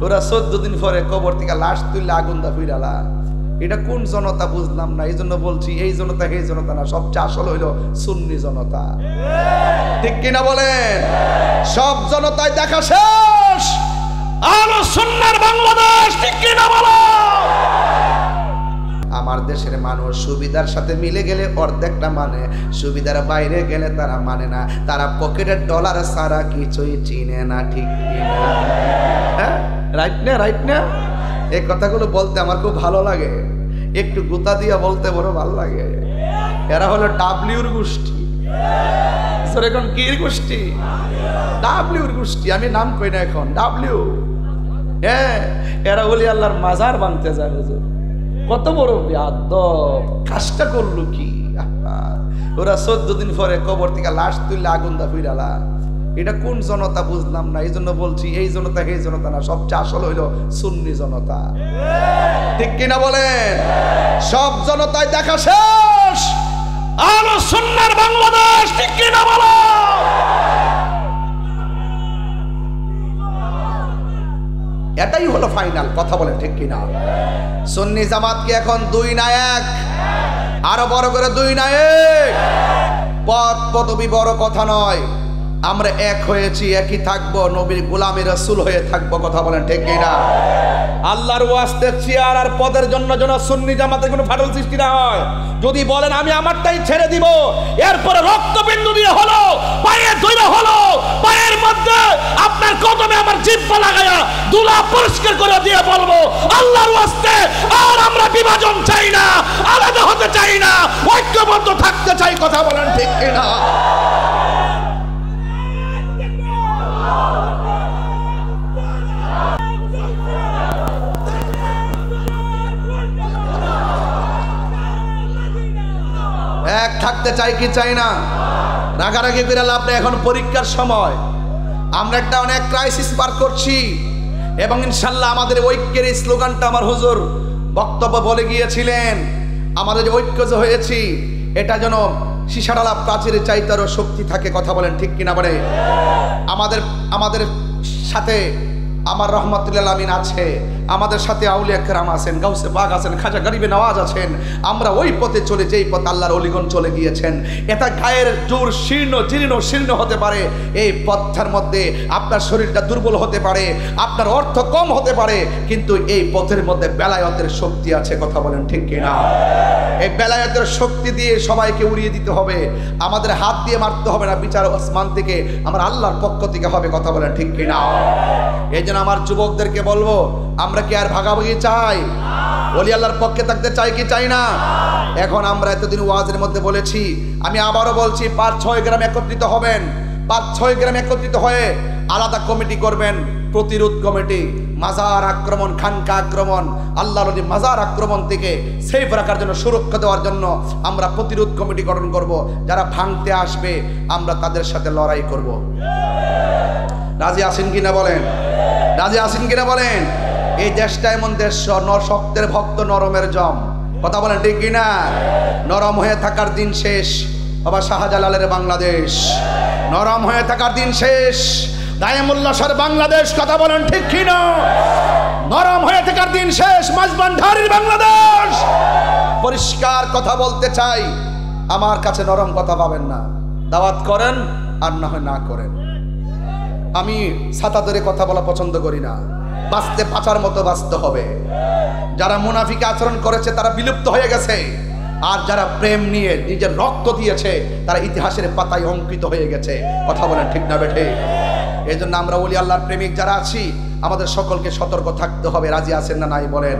ওরা 14 দিন পরে কবর থেকে লাশ তুললে আগুন দা ফিরালা। এটা কোন জনতা বুঝলাম না, এই জন্য বলছি এই জনতা এই জনতা না, সবচেয়ে আসল হইল সুন্নি জনতা। ঠিক কিনা বলেন? সব জনতায় দেখা শেষ, আলো সুন্নার বাংলাদেশ। ঠিক কিনা বলো? আমার দেশের মানুষ সুবিধার সাথে মিলে গেলে অর্ধেকটা মানে, সুবিধার বাইরে গেলে তারা মানে না। তারা পকেটের ডলার ছাড়া কিছুই চিনে না। ঠিক কিনা? হ্যাঁ, রাইট না? রাইট না? এই কথাগুলো বলতে আমার খুব ভালো লাগে, একটু গুতা দিয়া বলতে বড় ভালো লাগে। এরা হলো ডাব্লিউর গোষ্ঠী। এখন কি গোষ্ঠী? ডাব্লিউর গোষ্ঠী। আমি নাম কই না এখন, ডাব্লিউ। হ্যাঁ, এরা বলি আল্লাহর মাজার বানতে যায়। হুজুর কত বড় বেয়াদব, কাজটা করলো কি? ওরা 14 দিন পরে কবর থেকে লাশ তুললে আগুন দা ফিরালা। এটা কোন জনতা বুঝলাম না, এই জন্য বলছি এই জনতা এই জনতা না, সবচেয়ে আসল হইল সুন্নি জনতা। ঠিক কিনা বলেন? সব জনতায় দেখা শেষ, আলো সুন্নার বাংলাদেশ। ঠিক কিনা বলো? এটাই হলো ফাইনাল কথা। বলেন ঠিক কিনা? সুন্নি জামাত কি এখন 2 না 1? আরো বড় করে 2 না 1? পদ পদবি বড় কথা নয়, আমরা এক হয়েছি, একই থাকবো, নবীর গোলামী রাসূল হয়ে থাকবো। কথা বলেন ঠিক কিনা? আল্লাহর ওয়াস্তে চেয়ার আর পদের জন্য যেন সুন্নি জামাতের কোনো ফাটল সৃষ্টি না হয়। যদি বলেন আমি আমারটাই ছেড়ে দিব, এরপরে রক্তবিন্দু দিয়ে হলো, পায়ে ধরে হলো, পায়ের মধ্যে আপনার কদমে আমার জিহ্বা লাগায়া দুলা পরিষ্কার করে দিয়ে বলবো আল্লাহর ওয়াস্তে আর আমরা বিভাজন চাই না, আলাদা হতে চাই না, ঐক্যবদ্ধ থাকতে চাই। কথা বলেন ঠিক কিনা? এক থাকতে চাই কি চাই না? রাগারাগি করে লাভ নেই, এখন পরীক্ষার সময়। আমরা একটা অনেক ক্রাইসিস পার করছি এবং ইনশাল্লাহ আমাদের ঐক্যের এই স্লোগানটা আমার হুজুর বক্তব্য বলে গিয়েছিলেন। আমাদের যে ঐক্য যে হয়েছি, এটা যেন সীসাডালা প্রাচীরের চাইতারও শক্তি থাকে। কথা বলেন ঠিক কিনা? বলে আমাদের সাথে আমার রহমাতুল্লাহ আমিন আছে, আমাদের সাথে আউলিয়া কেরাম আছেন, গাউসে পাক আছেন, খাজা গরিবে নওয়াজ আছেন। আমরা ওই পথে চলে, যেই পথে আল্লাহর অলিগণ চলে গিয়েছেন। এটা গায়ের জোর শীর্ণ হতে পারে, এই পথটার মধ্যে আপনার শরীরটা দুর্বল হতে পারে, আপনার অর্থ কম হতে পারে, কিন্তু এই পথের মধ্যে বেলায়েতের শক্তি আছে। কথা বলেন ঠিক কিনা? এই বেলায়েতের শক্তি দিয়ে সবাইকে উড়িয়ে দিতে হবে। আমাদের হাত দিয়ে মারতে হবে না, বিচার আসমান থেকে, আমার আল্লাহর পক্ষ থেকে হবে। কথা বলেন ঠিক কিনা? এই জন্য আমার যুবকদেরকে বলবো, আমরা কি আর ভাগাভাগি চাই? ওলি আল্লাহর পক্ষে থাকতে চাই কি চাই না? এখন আমরা এতদিন ওয়াজের মধ্যে বলেছি, আমি আবারও বলছি, 5-6 গ্রাম একত্রিত হবেন। 5-6 গ্রাম একত্রিত হয়ে আলাদা কমিটি করবেন, প্রতিরোধ কমিটি। মাজার আক্রমণ, খানকা আক্রমণ, আল্লাহর ওলি মাজার আক্রমণ থেকে সেফ রাখার জন্য, সুরক্ষা দেওয়ার জন্য আমরা প্রতিরোধ কমিটি গঠন করব। যারা ভাঙতে আসবে আমরা তাদের সাথে লড়াই করব। রাজি আছেন কিনা বলেন? রাজি আছেন কিনা বলেন? এই দেশটা এমন দেশ, শক্তের ভক্ত নরমের জম। কথা বলেন ঠিক কিনা? নরম হয়ে থাকার দিন শেষ। বাবা শাহজালালের বাংলাদেশ নরম হয়ে থাকার দিন শেষ। দায়েমুল্লাহ শাহর বাংলাদেশ। কথা বলেন ঠিক কিনা? নরম হয়ে থাকার দিন শেষ। মাঝবান্ধারীর বাংলাদেশ। পরিষ্কার কথা বলতে চাই, আমার কাছে নরম কথা পাবেন না। দাওয়াত করেন আর না হয় না করেন। আমি ছাতা ধরে কথা বলা পছন্দ করি না। বাঁচতে বাঁচার মতো বাঁচতে হবে। যারা মুনাফিক আচরণ করেছে তারা বিলুপ্ত হয়ে গেছে, আর যারা প্রেম নিয়ে নিজের রক্ত দিয়েছে তারা ইতিহাসের পাতায় অঙ্কিত হয়ে গেছে। কথা বলেন ঠিক না বেঠে? এই জন্য আমরা ওলি আল্লাহর প্রেমিক যারা আছি, আমাদের সকলকে সতর্ক থাকতে হবে। রাজি আছেন না নাই বলেন?